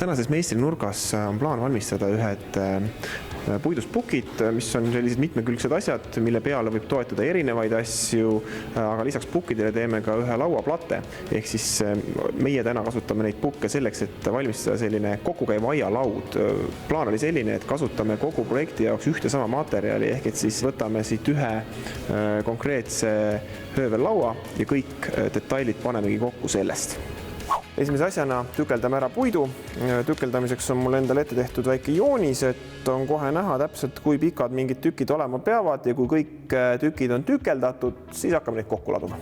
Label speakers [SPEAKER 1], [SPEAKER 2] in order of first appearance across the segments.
[SPEAKER 1] Tänases meistrinurgas on plaan valmistada ühed puidust pukid, mis on sellised mitmekülgsed asjad, mille peale võib toetada erinevaid asju, aga lisaks pukkidele teeme ka ühe lauaplate. Ehk siis meie täna kasutame neid pukke selleks, et valmistada selline kokkukäiv aialaud. Plaan oli selline, et kasutame kogu projekti jaoks ühte sama materjali, ehk et siis võtame siit ühe konkreetse höövellaua ja kõik detailid panemegi kokku sellest. Esimese asjana tükeldame ära puidu. Tükeldamiseks on mul endale ette tehtud väike joonis, et on kohe näha täpselt, kui pikad mingid tükid olema peavad ja kui kõik tükid on tükeldatud, siis hakkame neid kokku laduma.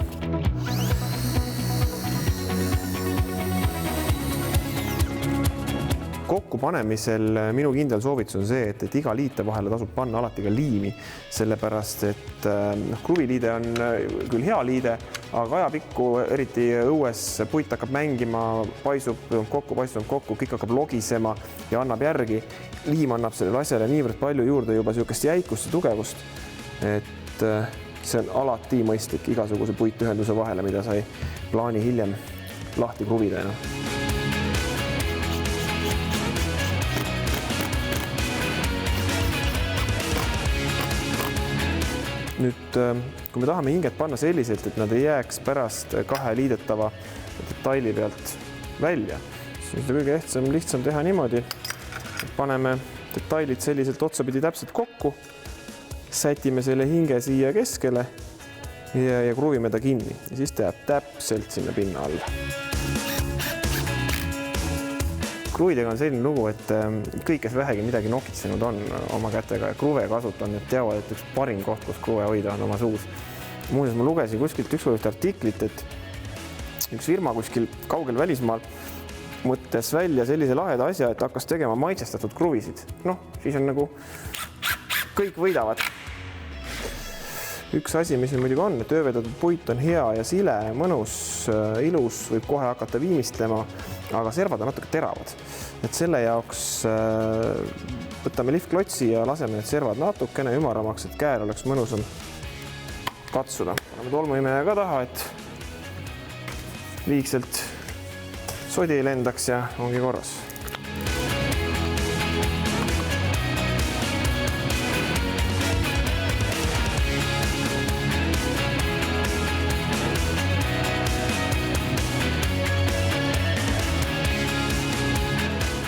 [SPEAKER 1] Kokkupanemisel minu kindel soovitus on see, et iga liite vahele tasub panna alati ka liimi, sellepärast et kruviliide on küll hea liide, aga ajapikku, eriti õues, puit hakkab mängima, paisub kokku, kõik hakkab logisema ja annab järgi. Liim annab sellele asjale niivõrd palju juurde juba niisugust jäikust ja tugevust, et see on alati mõistlik igasuguse puitühenduse vahele, mida sa ei plaani hiljem lahti kruvida enam. Nüüd, kui me tahame hinget panna selliselt, et nad ei jääks pärast kahe liidetava detaili pealt välja, siis kõige lihtsam teha niimoodi, et paneme detailid selliselt otsapidi täpselt kokku, sätime selle hinge siia keskele ja kruvime ta kinni ja siis ta jääb täpselt sinna pinna alla. Kruvidega on selline lugu, et kõik, kes vähegi midagi nokitsenud on oma kätega ja kruve kasutanud, need teavad, et üks parim koht, kus kruve hoida on oma suus. Muuseas, ma lugesin kuskilt ükskord artiklit, et üks firma kuskil kaugel välismaal mõttes välja sellise laheda asja, et hakkas tegema maitsestatud kruvisid. Siis on nagu kõik võidavad. Üks asi, mis muidugi on, et öövedatud puit on hea ja sile, mõnus, ilus, võib kohe hakata viimistlema, aga servad on natuke teravad. Et selle jaoks võtame liftklotsi ja laseme need servad natukene ümaramaks, et käel oleks mõnusam katsuda. Paneme tolmuimeja ka taha, et liigselt sodi ei lendaks ja ongi korras.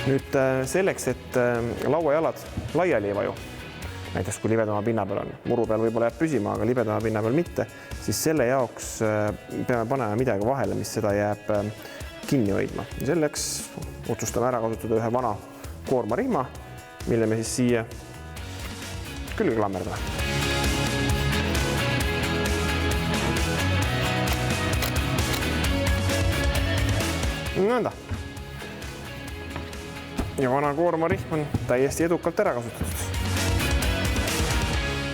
[SPEAKER 1] Nüüd selleks, et lauajalad laiali ei vaju, näiteks kui libedama pinna peal on, muru peal võib-olla jääb püsima, aga libedama pinna peal mitte, siis selle jaoks peame panema midagi vahele, mis seda jääb kinni hoidma. Ja selleks otsustame ära kasutada ühe vana koormarihma, mille me siis siia külge klammerdame. Nõnda. Ja vana koormarihm on täiesti edukalt ära kasutatud.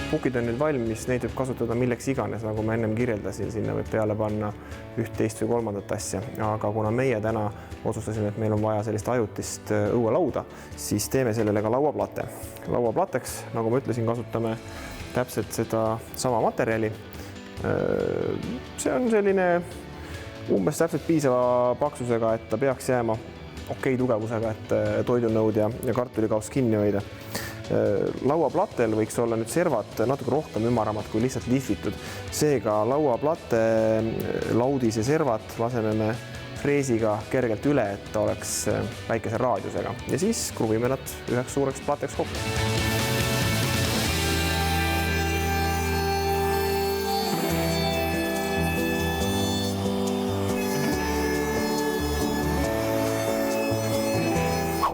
[SPEAKER 1] Pukid on nüüd valmis, neid võib kasutada milleks iganes, nagu ma ennem kirjeldasin, sinna võib peale panna üht, teist või kolmandat asja. Aga kuna meie täna otsustasime, et meil on vaja sellist ajutist õuelauda, siis teeme sellele ka lauaplate. Lauaplateks, nagu ma ütlesin, kasutame täpselt seda sama materjali. See on selline umbes täpselt piisava paksusega, et ta peaks jääma okei tugevusega, et toidunõud ja kartulikauss kinni hoida. Lauaplatel võiks olla nüüd servad natuke rohkem ümaramad kui lihtsalt lihvitud. Seega lauaplate laudis ja servad laseme me freesiga kergelt üle, et ta oleks väikese raadiusega. Ja siis kruvime nad üheks suureks plateks kokku.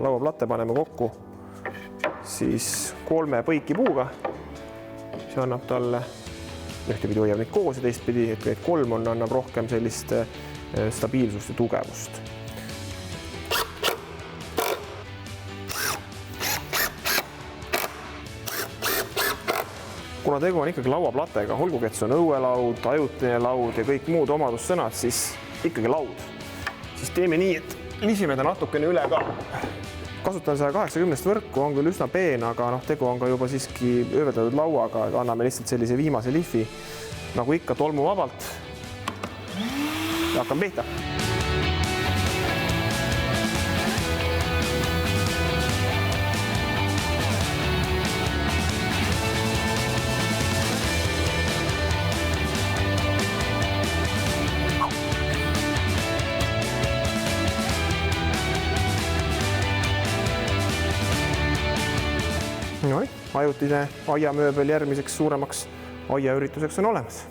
[SPEAKER 1] Lauaplatte paneme kokku siis 3 põikipuuga. See annab talle, ühtepidi hoiab neid koos ja teistpidi, et need 3 annab rohkem sellist stabiilsust ja tugevust. Kuna tegu on ikkagi lauaplatega, olgugi et see on õuelaud, ajutine laud ja kõik muud omadussõnad, siis ikkagi laud. Siis teeme nii, et lihvime ta natukene üle ka. Kasutan 180 võrku, on küll üsna peen, aga tegu on ka juba siiski öövedatud lauaga, anname lihtsalt sellise viimase lihvi, nagu ikka tolmu vabalt ja hakkame pihta. Ajutine aiamööbel järgmiseks suuremaks aiaürituseks on olemas.